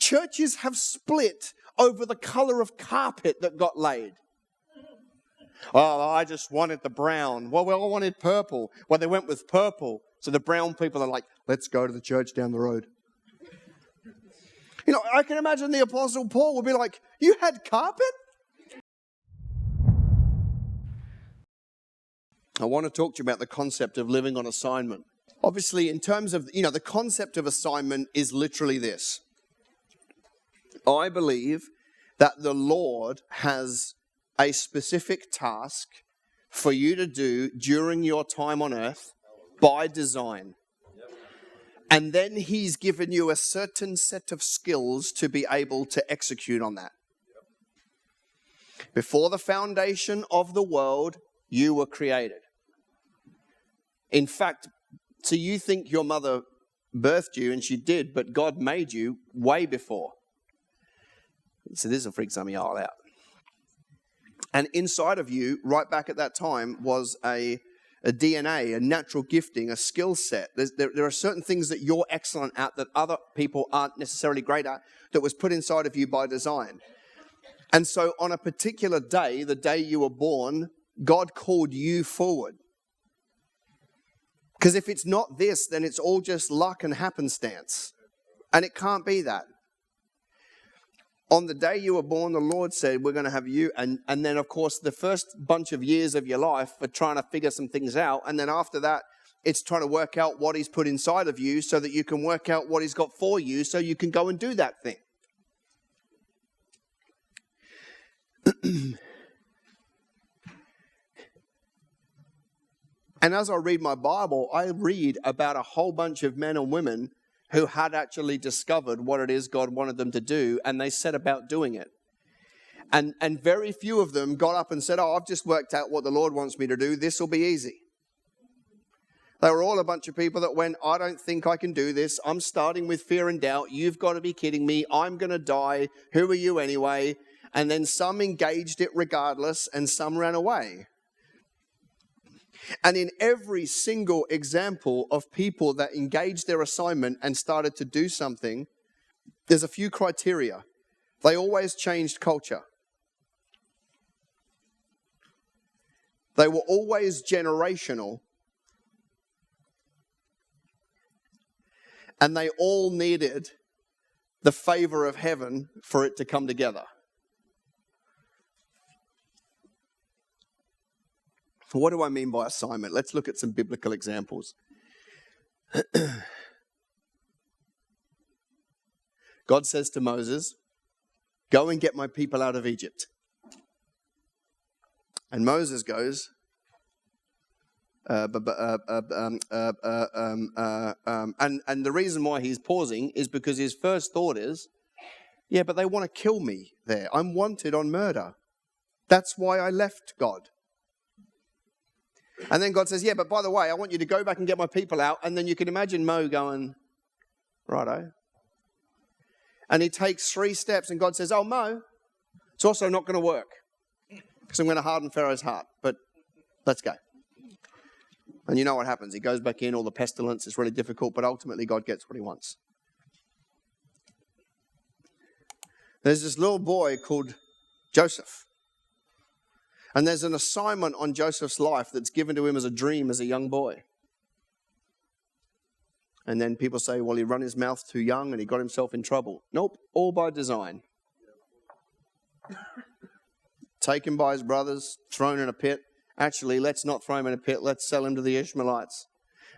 Churches have split over the color of carpet that got laid. Oh, I just wanted the brown. Well, we all wanted purple. Well, they went with purple. So the brown people are like, let's go to the church down the road. You know, I can imagine the Apostle Paul would be like, you had carpet? I want to talk to you about the concept of living on assignment. Obviously, in terms of, the concept of assignment is literally this. I believe that the Lord has a specific task for you to do during your time on earth by design. And then He's given you a certain set of skills to be able to execute on that. Before the foundation of the world, you were created. In fact, so you think your mother birthed you, and she did, but God made you way before. So this will freak some of y'all out. And inside of you, right back at that time, was a DNA, a natural gifting, a skill set. There are certain things that you're excellent at that other people aren't necessarily great at, that was put inside of you by design. And so on a particular day, the day you were born, God called you forward. Because if it's not this, then it's all just luck and happenstance. And it can't be that. On the day you were born, the Lord said, we're going to have you. And then, of course, the first bunch of years of your life are trying to figure some things out. And then after that, it's trying to work out what He's put inside of you so that you can work out what He's got for you so you can go and do that thing. And as I read my Bible, I read about a whole bunch of men and women who had actually discovered what it is God wanted them to do, and they set about doing it. And very few of them got up and said, I've just worked out what the Lord wants me to do. This will be easy. They were all a bunch of people that went, I don't think I can do this. I'm starting with fear and doubt. You've got to be kidding me. I'm going to die. Who are you anyway? And then some engaged it regardless, and some ran away. And in every single example of people that engaged their assignment and started to do something, there's a few criteria. They always changed culture. They were always generational. And they all needed the favor of heaven for it to come together. What do I mean by assignment? Let's look at some biblical examples. God says to Moses, go and get my people out of Egypt. And Moses goes, and the reason why he's pausing is because his first thought is, yeah, but they want to kill me there. I'm wanted on murder. That's why I left, God. And then God says, yeah, but by the way, I want you to go back and get my people out. And then you can imagine Mo going, righto. And he takes 3 steps and God says, oh, Mo, it's also not going to work because I'm going to harden Pharaoh's heart. But let's go. And you know what happens. He goes back in, all the pestilence. It's really difficult, but ultimately God gets what he wants. There's this little boy called Joseph. And there's an assignment on Joseph's life that's given to him as a dream as a young boy. And then people say, well, he ran his mouth too young and he got himself in trouble. Nope, all by design. Taken by his brothers, thrown in a pit. Actually, let's not throw him in a pit. Let's sell him to the Ishmaelites.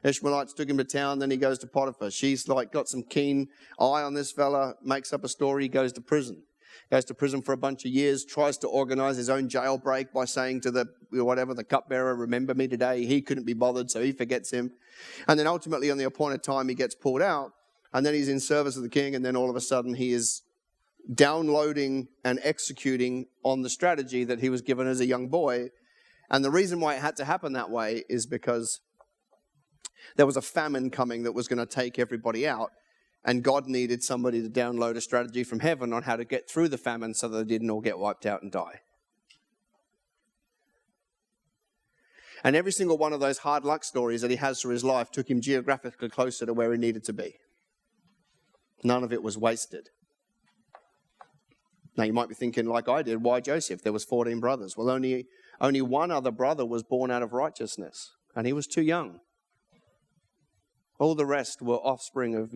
Ishmaelites took him to town, then he goes to Potiphar. She's like got some keen eye on this fella, makes up a story, he goes to prison. Goes to prison for a bunch of years, tries to organize his own jailbreak by saying to the cupbearer, remember me today. He couldn't be bothered, so he forgets him. And then ultimately on the appointed time, he gets pulled out. And then he's in service of the king. And then all of a sudden he is downloading and executing on the strategy that he was given as a young boy. And the reason why it had to happen that way is because there was a famine coming that was going to take everybody out. And God needed somebody to download a strategy from heaven on how to get through the famine so that they didn't all get wiped out and die. And every single one of those hard luck stories that he has through his life took him geographically closer to where he needed to be. None of it was wasted. Now, you might be thinking, like I did, why Joseph? There was 14 brothers. Well, only one other brother was born out of righteousness, and he was too young. All the rest were offspring of,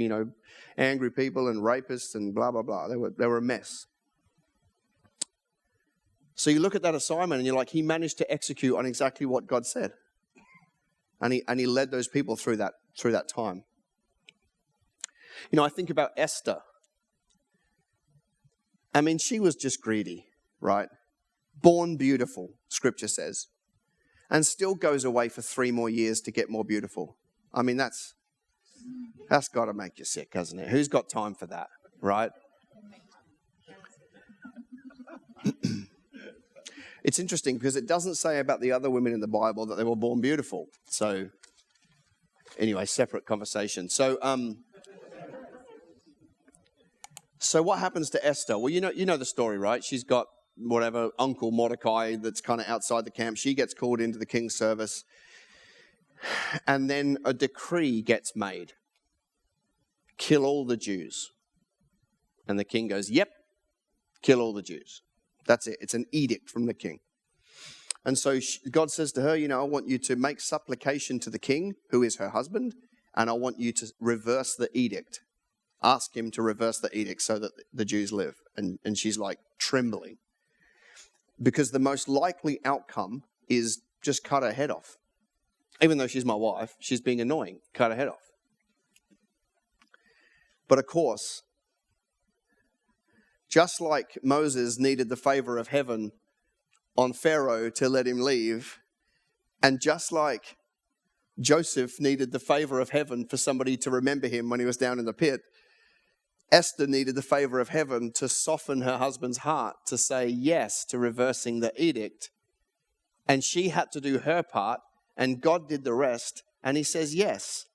angry people and rapists and blah, blah, blah. They were a mess. So you look at that assignment and you're like, he managed to execute on exactly what God said. And he led those people through that time. I think about Esther. I mean, she was just greedy, right? Born beautiful, scripture says. And still goes away for 3 more years to get more beautiful. I mean, that's got to make you sick, hasn't it? Who's got time for that, right? It's interesting because it doesn't say about the other women in the Bible that they were born beautiful. So, anyway, separate conversation. So what happens to Esther? Well, you know the story, right? She's got whatever Uncle Mordecai that's kind of outside the camp. She gets called into the king's service. And then a decree gets made. Kill all the Jews. And the king goes, yep, kill all the Jews. That's it. It's an edict from the king. And so God says to her, I want you to make supplication to the king, who is her husband, and I want you to reverse the edict. Ask him to reverse the edict so that the Jews live. And she's like trembling. Because the most likely outcome is just cut her head off. Even though she's my wife, she's being annoying. Cut her head off. But of course, just like Moses needed the favor of heaven on Pharaoh to let him leave, and just like Joseph needed the favor of heaven for somebody to remember him when he was down in the pit, Esther needed the favor of heaven to soften her husband's heart to say yes to reversing the edict. And she had to do her part, and God did the rest, and he says yes.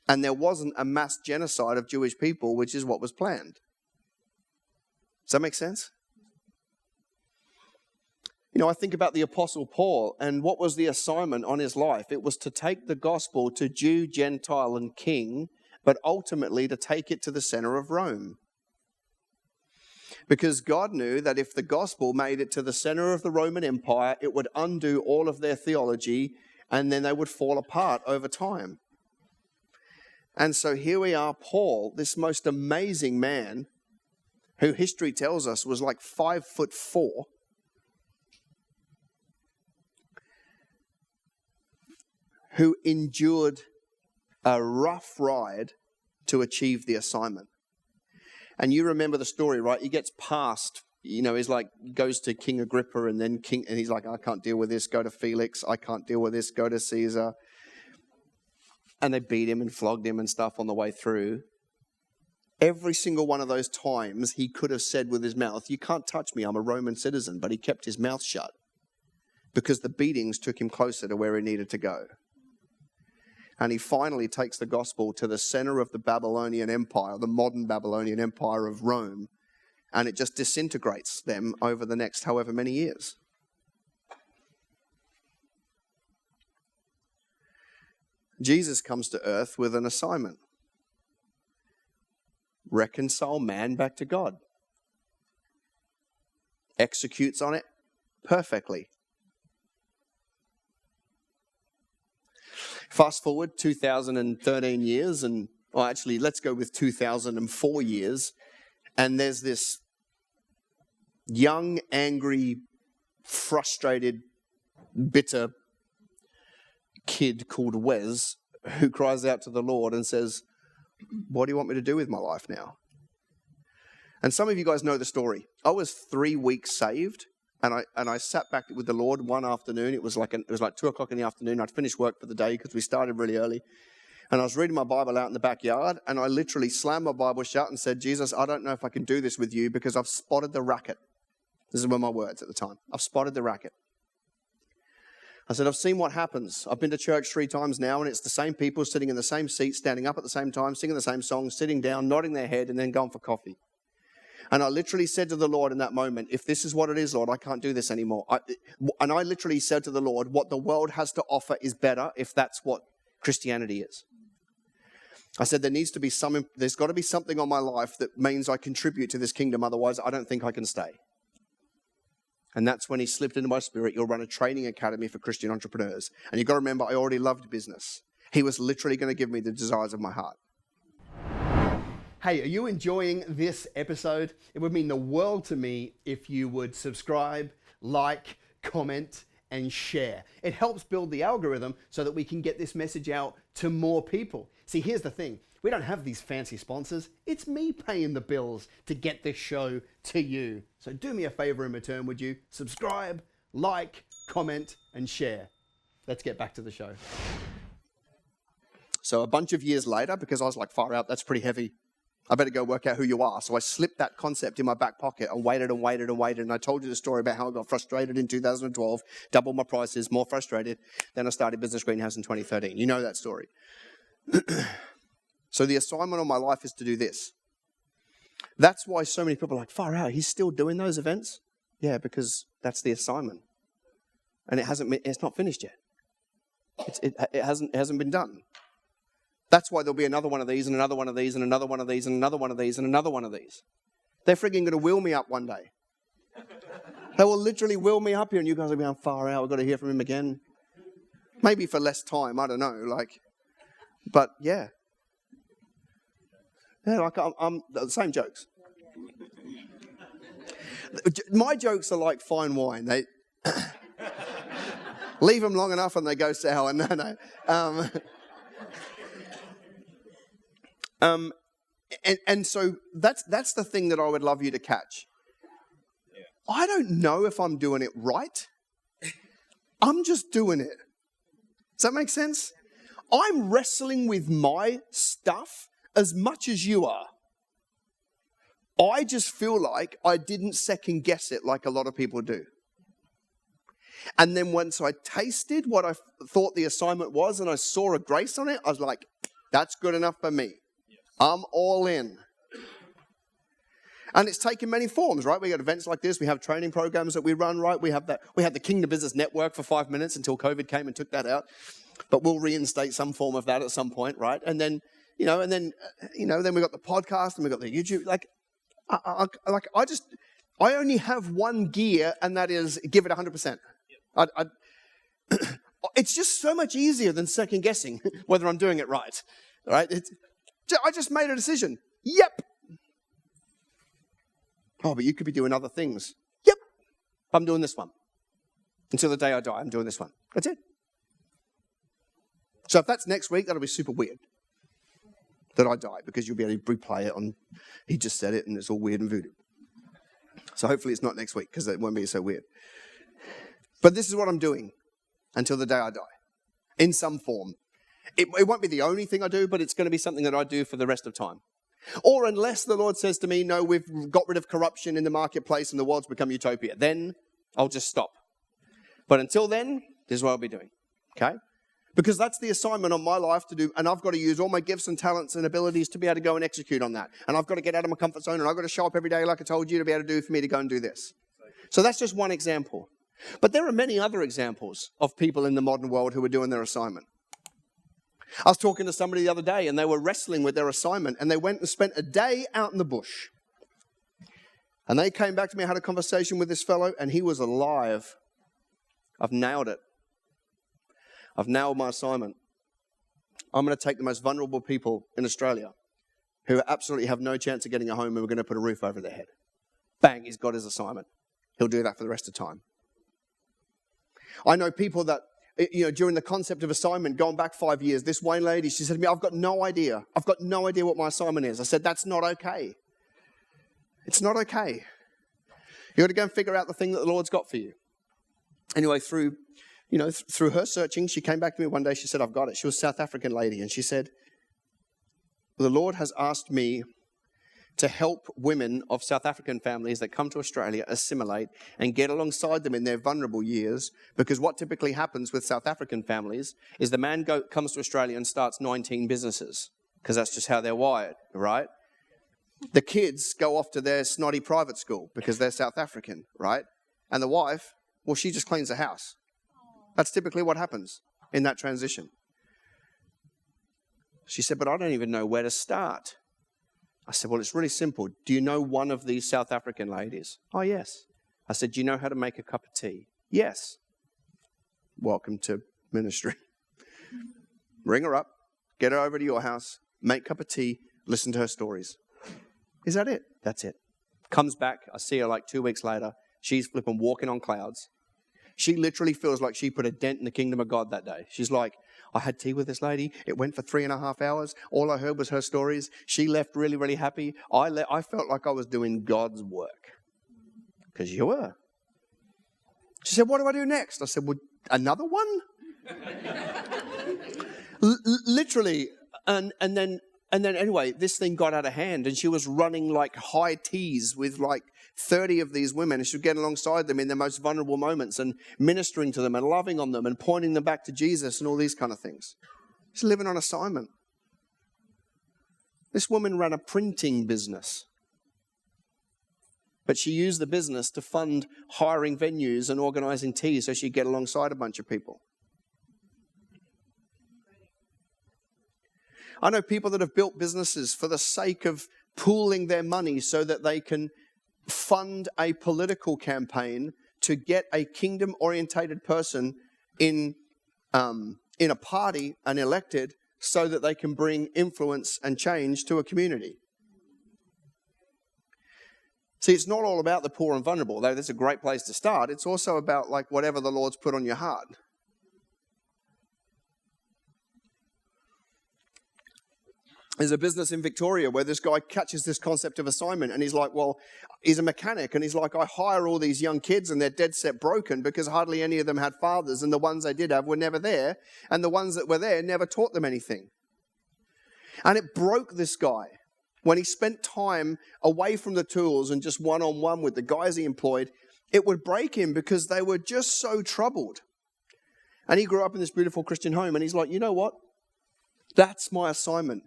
And there wasn't a mass genocide of Jewish people, which is what was planned. Does that make sense? I think about the Apostle Paul, and what was the assignment on his life? It was to take the gospel to Jew, Gentile, and king, but ultimately to take it to the center of Rome. Because God knew that if the gospel made it to the center of the Roman Empire, it would undo all of their theology, and then they would fall apart over time. And so here we are, Paul, this most amazing man, who history tells us was like 5'4", who endured a rough ride to achieve the assignment. And you remember the story, right? He gets past, he's like, goes to King Agrippa, and then and he's like, I can't deal with this, go to Felix. I can't deal with this, go to Caesar. And they beat him and flogged him and stuff on the way through. Every single one of those times he could have said with his mouth, you can't touch me, I'm a Roman citizen. But he kept his mouth shut because the beatings took him closer to where he needed to go. And he finally takes the gospel to the center of the Babylonian Empire, the modern Babylonian Empire of Rome, and it just disintegrates them over the next however many years. Jesus comes to earth with an assignment. Reconcile man back to God. Executes on it perfectly. Fast forward 2013 years, let's go with 2004 years, and there's this young, angry, frustrated, bitter kid called Wes who cries out to the Lord and says, what do you want me to do with my life now? And some of you guys know the story. I was 3 weeks saved, and I sat back with the Lord one afternoon. It was like 2:00 in the afternoon. I'd finished work for the day because we started really early. And I was reading my Bible out in the backyard, and I literally slammed my Bible shut and said, Jesus, I don't know if I can do this with you because I've spotted the racket. These were my words at the time. I've spotted the racket. I said, I've seen what happens. I've been to church 3 times now, and it's the same people sitting in the same seat, standing up at the same time, singing the same songs, sitting down, nodding their head, and then going for coffee. And I literally said to the Lord in that moment, if this is what it is, Lord, I can't do this anymore. I literally said to the Lord, what the world has to offer is better if that's what Christianity is. I said, there's got to be something on my life that means I contribute to this kingdom. Otherwise, I don't think I can stay. And that's when he slipped into my spirit. You'll run a training academy for Christian entrepreneurs. And you've got to remember, I already loved business. He was literally going to give me the desires of my heart. Hey, are you enjoying this episode? It would mean the world to me if you would subscribe, like, comment, and share. It helps build the algorithm so that we can get this message out to more people. See, here's the thing. We don't have these fancy sponsors. It's me paying the bills to get this show to you. So do me a favor in return, would you? Subscribe, like, comment, and share. Let's get back to the show. So a bunch of years later, because I was like, far out, that's pretty heavy. I better go work out who you are. So I slipped that concept in my back pocket and waited and waited and waited. And I told you the story about how I got frustrated in 2012, doubled my prices, more frustrated. Then I started Business Greenhouse in 2013. You know that story. So the assignment on my life is to do this. That's why so many people are like, far out, he's still doing those events? Yeah, because that's the assignment. And it's not finished yet. It hasn't been done. That's why there'll be another one of these and another one of these and another one of these and another one of these and another one of these. They're frigging going to wheel me up one day. They will literally wheel me up here and you guys will be on far out. We've got to hear from him again. Maybe for less time, I don't know. But yeah. Yeah, I'm the same jokes. My jokes are like fine wine. They leave them long enough and they go sour. No. And so that's the thing that I would love you to catch. I don't know if I'm doing it right. I'm just doing it. Does that make sense? I'm wrestling with my stuff as much as you are. I just feel like I didn't second guess it like a lot of people do. And then once I tasted what I thought the assignment was and I saw a grace on it, I was like, that's good enough for me. I'm all in. And it's taken many forms, right? We got events like this. We have training programs that we run, right? We had the Kingdom Business Network for 5 minutes until COVID came and took that out. But we'll reinstate some form of that at some point, right? And then, then we got the podcast and we got the YouTube. I only have one gear, and that is give it 100%. It's just so much easier than second guessing whether I'm doing it right. Right? I just made a decision. Yep. Oh, but you could be doing other things. Yep. I'm doing this one. Until the day I die, I'm doing this one. That's it. So if that's next week, that'll be super weird that I die, because you'll be able to replay it on, he just said it and it's all weird and voodoo. So hopefully it's not next week, because it won't be so weird. But this is what I'm doing until the day I die, in some form. It won't be the only thing I do, but it's going to be something that I do for the rest of time. Or unless the Lord says to me, no, we've got rid of corruption in the marketplace and the world's become utopia, then I'll just stop. But until then, this is what I'll be doing, okay? Because that's the assignment on my life to do, and I've got to use all my gifts and talents and abilities to be able to go and execute on that. And I've got to get out of my comfort zone, and I've got to show up every day like I told you to be able to do for me to go and do this. So that's just one example. But there are many other examples of people in the modern world who are doing their assignment. I was talking to somebody the other day, and they were wrestling with their assignment, and they went and spent a day out in the bush. And they came back to me, I had a conversation with this fellow, and he was alive. I've nailed it. I've nailed my assignment. I'm going to take the most vulnerable people in Australia who absolutely have no chance of getting a home, and we're going to put a roof over their head. Bang, he's got his assignment. He'll do that for the rest of time. I know people that, during the concept of assignment, going back 5 years, this Wayne lady, she said to me, I've got no idea. I've got no idea what my assignment is. I said, that's not okay. It's not okay. You've got to go and figure out the thing that the Lord's got for you. Anyway, through her searching, she came back to me one day. She said, I've got it. She was a South African lady. And she said, the Lord has asked me to help women of South African families that come to Australia assimilate and get alongside them in their vulnerable years. Because what typically happens with South African families is the man comes to Australia and starts 19 businesses, because that's just how they're wired, right? The kids go off to their snotty private school because they're South African, right? And the wife, well, she just cleans the house. That's typically what happens in that transition. She said, but I don't even know where to start. I said, well, it's really simple. Do you know one of these South African ladies? Oh, yes. I said, do you know how to make a cup of tea? Yes. Welcome to ministry. Ring her up, get her over to your house, make a cup of tea, listen to her stories. Is that it? That's it. Comes back, I see her like 2 weeks later. She's flipping walking on clouds. She literally feels like she put a dent in the kingdom of God that day. She's like, I had tea with this lady. It went for 3.5 hours. All I heard was her stories. She left really, really happy. I felt like I was doing God's work. Because you were. She said, what do I do next? I said, well, another one? Literally. And then anyway, this thing got out of hand and she was running like high teas with like 30 of these women, and she would get alongside them in their most vulnerable moments and ministering to them and loving on them and pointing them back to Jesus and all these kind of things. She's living on assignment. This woman ran a printing business, but she used the business to fund hiring venues and organizing tea so she'd get alongside a bunch of people. I know people that have built businesses for the sake of pooling their money so that they can fund a political campaign to get a kingdom-orientated person in a party and elected so that they can bring influence and change to a community. See, it's not all about the poor and vulnerable, though that's a great place to start. It's also about like whatever the Lord's put on your heart. There's a business in Victoria where this guy catches this concept of assignment and he's like, well, he's a mechanic. And he's like, I hire all these young kids and they're dead set broken because hardly any of them had fathers. And the ones they did have were never there. And the ones that were there never taught them anything. And it broke this guy when he spent time away from the tools and just one-on-one with the guys he employed. It would break him because they were just so troubled. And he grew up in this beautiful Christian home and he's like, you know what? That's my assignment.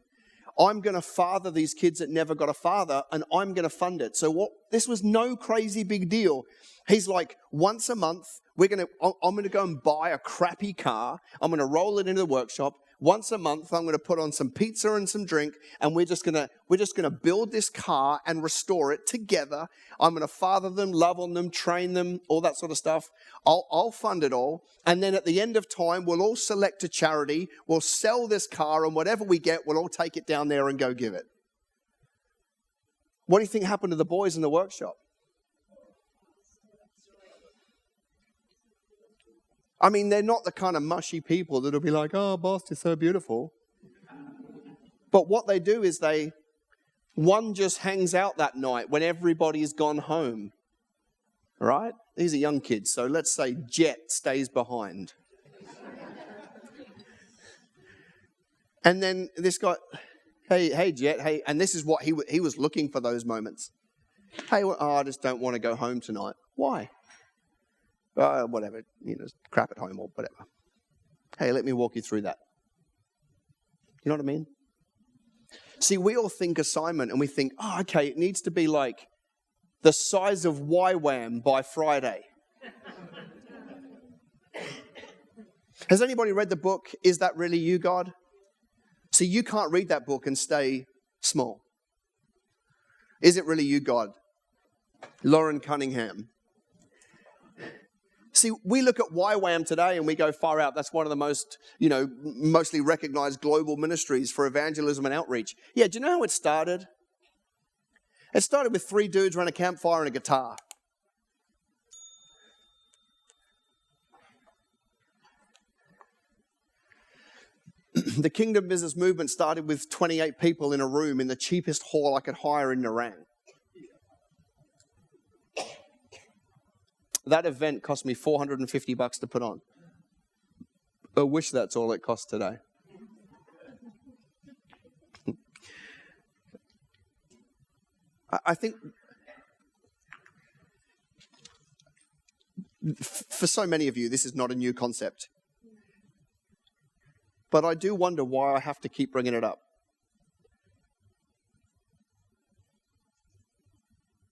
I'm going to father these kids that never got a father, and I'm going to fund it. So this was no crazy big deal. He's like, once a month, I'm going to go and buy a crappy car. I'm going to roll it into the workshop. Once a month, I'm going to put on some pizza and some drink, and we're just going to build this car and restore it together. I'm going to father them, love on them, train them, all that sort of stuff. I'll fund it all. And then at the end of time, we'll all select a charity. We'll sell this car, and whatever we get, we'll all take it down there and go give it. What do you think happened to the boys in the workshop? I mean, they're not the kind of mushy people that'll be like, oh, boss, you're so beautiful. But what they do is one just hangs out that night when everybody's gone home. Right? These are young kids, so let's say Jet stays behind. And then this guy, hey, Jet, hey, and this is what he was looking for those moments. Hey, I just don't want to go home tonight. Why? Whatever, crap at home or whatever. Hey, let me walk you through that. You know what I mean? See, we all think assignment and we think, oh, okay, it needs to be like the size of YWAM by Friday. Has anybody read the book, Is That Really You, God? See, you can't read that book and stay small. Is It Really You, God? Lauren Cunningham. See, we look at YWAM today and we go far out. That's one of the most, mostly recognized global ministries for evangelism and outreach. Yeah, do you know how it started? It started with 3 dudes around a campfire and a guitar. The Kingdom Business Movement started with 28 people in a room in the cheapest hall I could hire in Nerang. That event cost me $450 to put on. I wish that's all it costs today. I think for so many of you, this is not a new concept. But I do wonder why I have to keep bringing it up.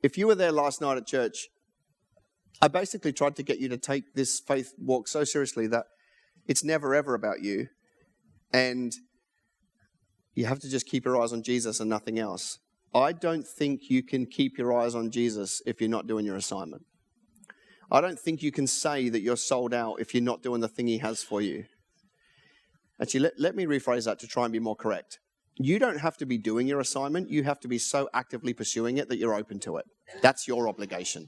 If you were there last night at church, I basically tried to get you to take this faith walk so seriously that it's never ever about you. And you have to just keep your eyes on Jesus and nothing else. I don't think you can keep your eyes on Jesus if you're not doing your assignment. I don't think you can say that you're sold out if you're not doing the thing he has for you. Actually, let me rephrase that to try and be more correct. You don't have to be doing your assignment. You have to be so actively pursuing it that you're open to it. That's your obligation.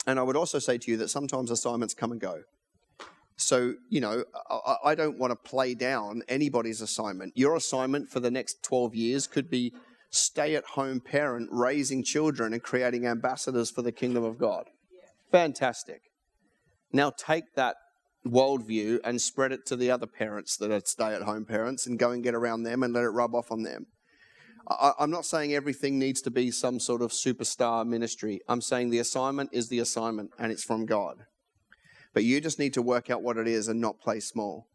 And I would also say to you that sometimes assignments come and go. So, I don't want to play down anybody's assignment. Your assignment for the next 12 years could be stay-at-home parent, raising children and creating ambassadors for the kingdom of God. Fantastic. Now take that worldview and spread it to the other parents that are stay-at-home parents and go and get around them and let it rub off on them. I'm not saying everything needs to be some sort of superstar ministry. I'm saying the assignment is the assignment and it's from God. But you just need to work out what it is and not play small.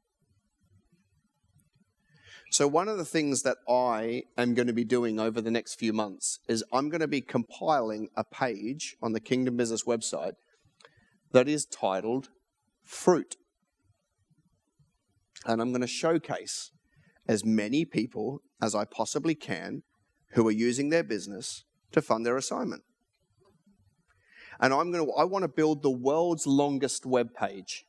So one of the things that I am going to be doing over the next few months is I'm going to be compiling a page on the Kingdom Business website that is titled Fruit. And I'm going to showcase as many people as I possibly can who are using their business to fund their assignment. And I want to build the world's longest web page.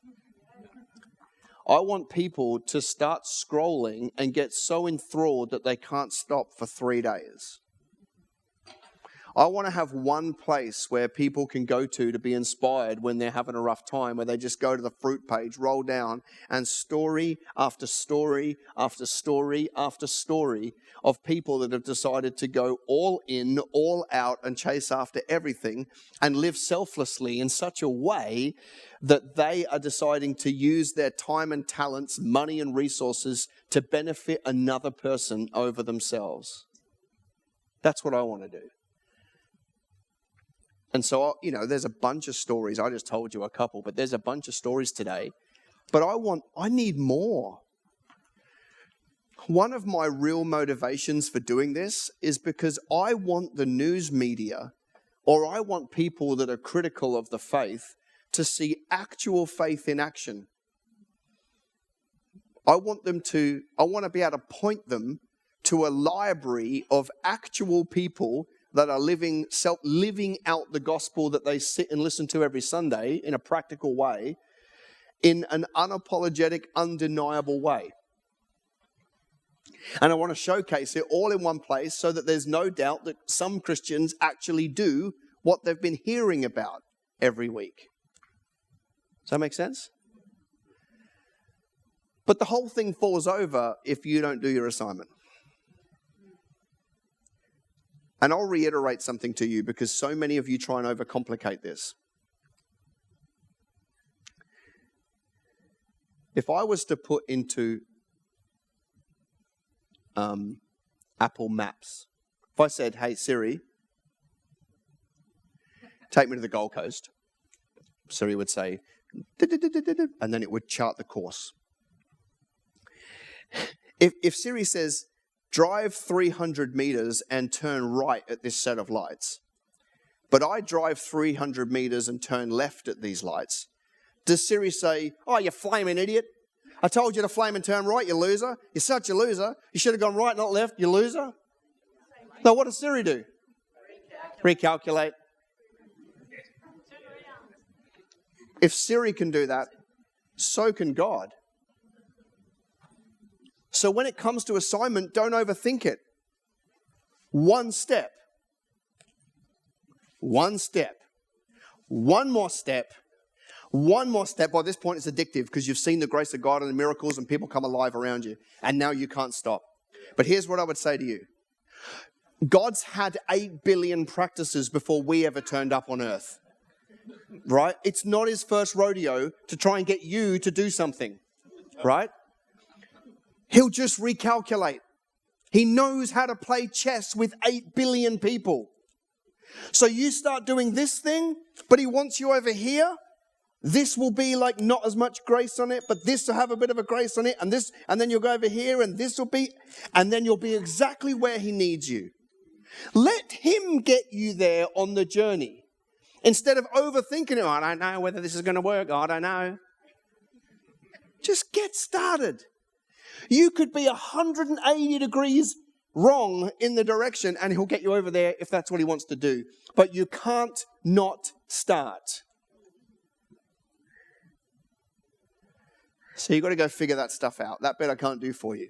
I want people to start scrolling and get so enthralled that they can't stop for 3 days. I want to have one place where people can go to be inspired when they're having a rough time, where they just go to the fruit page, roll down, and story after story after story after story of people that have decided to go all in, all out, and chase after everything and live selflessly in such a way that they are deciding to use their time and talents, money and resources to benefit another person over themselves. That's what I want to do. And so, there's a bunch of stories. I just told you a couple, but there's a bunch of stories today. But I need more. One of my real motivations for doing this is because I want the news media, or I want people that are critical of the faith, to see actual faith in action. I want to be able to point them to a library of actual people that are living out the gospel that they sit and listen to every Sunday in a practical way, in an unapologetic, undeniable way. And I want to showcase it all in one place so that there's no doubt that some Christians actually do what they've been hearing about every week. Does that make sense? But the whole thing falls over if you don't do your assignment. And I'll reiterate something to you because so many of you try and overcomplicate this. If I was to put into Apple Maps, if I said, hey Siri, take me to the Gold Coast, Siri would say, and then it would chart the course. If Siri says, drive 300 meters and turn right at this set of lights, but I drive 300 meters and turn left at these lights, does Siri say, oh, you flaming idiot, I told you to flame and turn right, you loser, you're such a loser, you should have gone right, not left, you loser? No, what does Siri do? Recalculate. If Siri can do that, so can God. So when it comes to assignment, don't overthink it. One step. One step. One more step. One more step. By this point, it's addictive because you've seen the grace of God and the miracles and people come alive around you. And now you can't stop. But here's what I would say to you. God's had 8 billion practices before we ever turned up on earth. Right? It's not his first rodeo to try and get you to do something. Right? He'll just recalculate. He knows how to play chess with 8 billion people. So you start doing this thing, but he wants you over here. This will be like not as much grace on it, but this will have a bit of a grace on it, and this, and then you'll go over here, and this will be, and then you'll be exactly where he needs you. Let him get you there on the journey. Instead of overthinking it, I don't know whether this is going to work, I don't know. Just get started. You could be 180 degrees wrong in the direction, and he'll get you over there if that's what he wants to do. But you can't not start. So you've got to go figure that stuff out. That bit I can't do for you.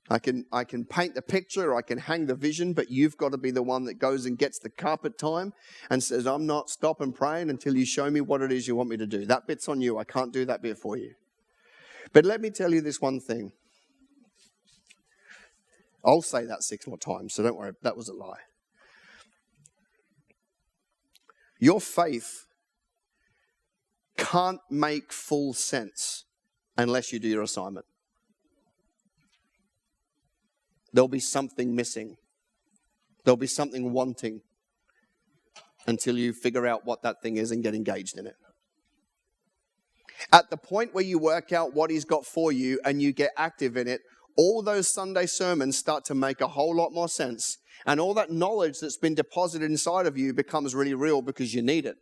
I can paint the picture, I can hang the vision, but you've got to be the one that goes and gets the carpet time and says, I'm not stopping praying until you show me what it is you want me to do. That bit's on you. I can't do that bit for you. But let me tell you this one thing. I'll say that 6 more times, so don't worry, that was a lie. Your faith can't make full sense unless you do your assignment. There'll be something missing. There'll be something wanting until you figure out what that thing is and get engaged in it. At the point where you work out what he's got for you and you get active in it, all those Sunday sermons start to make a whole lot more sense. And all that knowledge that's been deposited inside of you becomes really real because you need it.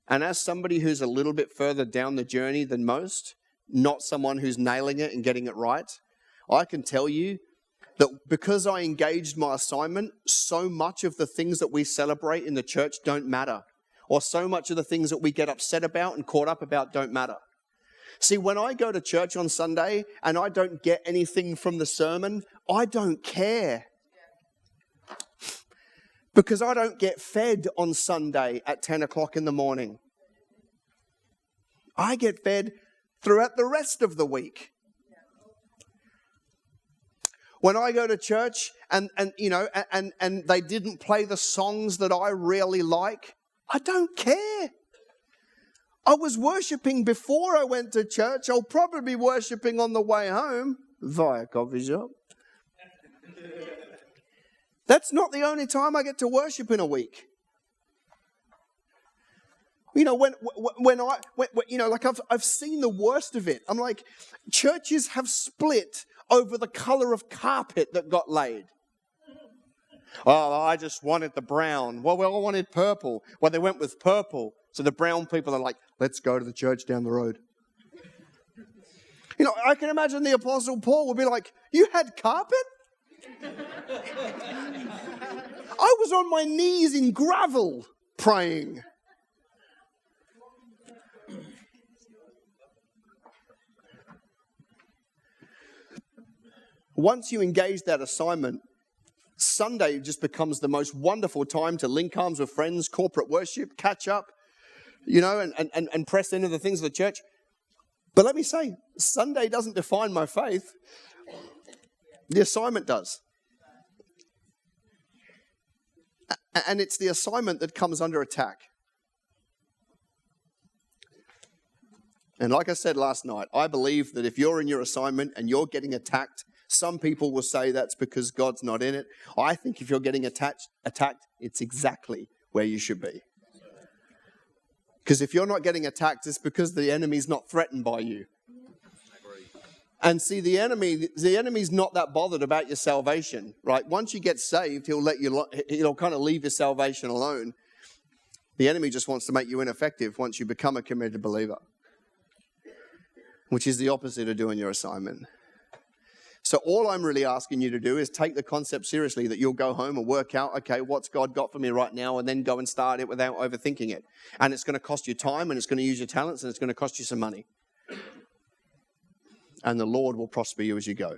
And as somebody who's a little bit further down the journey than most, not someone who's nailing it and getting it right, I can tell you that because I engaged my assignment, so much of the things that we celebrate in the church don't matter. Or so much of the things that we get upset about and caught up about don't matter. See, when I go to church on Sunday and I don't get anything from the sermon, I don't care. Because I don't get fed on Sunday at 10 o'clock in the morning. I get fed throughout the rest of the week. When I go to church and they didn't play the songs that I really like, I don't care. I was worshiping before I went to church. I'll probably be worshiping on the way home via coffee shop. That's not the only time I get to worship in a week. You know, I've seen the worst of it. I'm like, churches have split over the color of carpet that got laid. Oh, I just wanted the brown. Well, we all wanted purple. Well, they went with purple. So the brown people are like, let's go to the church down the road. You know, I can imagine the Apostle Paul would be like, you had carpet? I was on my knees in gravel praying. Once you engage that assignment, Sunday just becomes the most wonderful time to link arms with friends, corporate worship, catch up, you know, and press into the things of the church. But let me say, Sunday doesn't define my faith. The assignment does. And it's the assignment that comes under attack. And like I said last night, I believe that if you're in your assignment and you're getting attacked, some people will say that's because God's not in it. I think if you're getting attacked, it's exactly where you should be. Because if you're not getting attacked, it's because the enemy's not threatened by you. And see, the enemy's not that bothered about your salvation, right? Once you get saved, he'll kind of leave your salvation alone. The enemy just wants to make you ineffective once you become a committed believer, which is the opposite of doing your assignment. So all I'm really asking you to do is take the concept seriously that you'll go home and work out, okay, what's God got for me right now, and then go and start it without overthinking it. And it's going to cost you time, and it's going to use your talents, and it's going to cost you some money. And the Lord will prosper you as you go.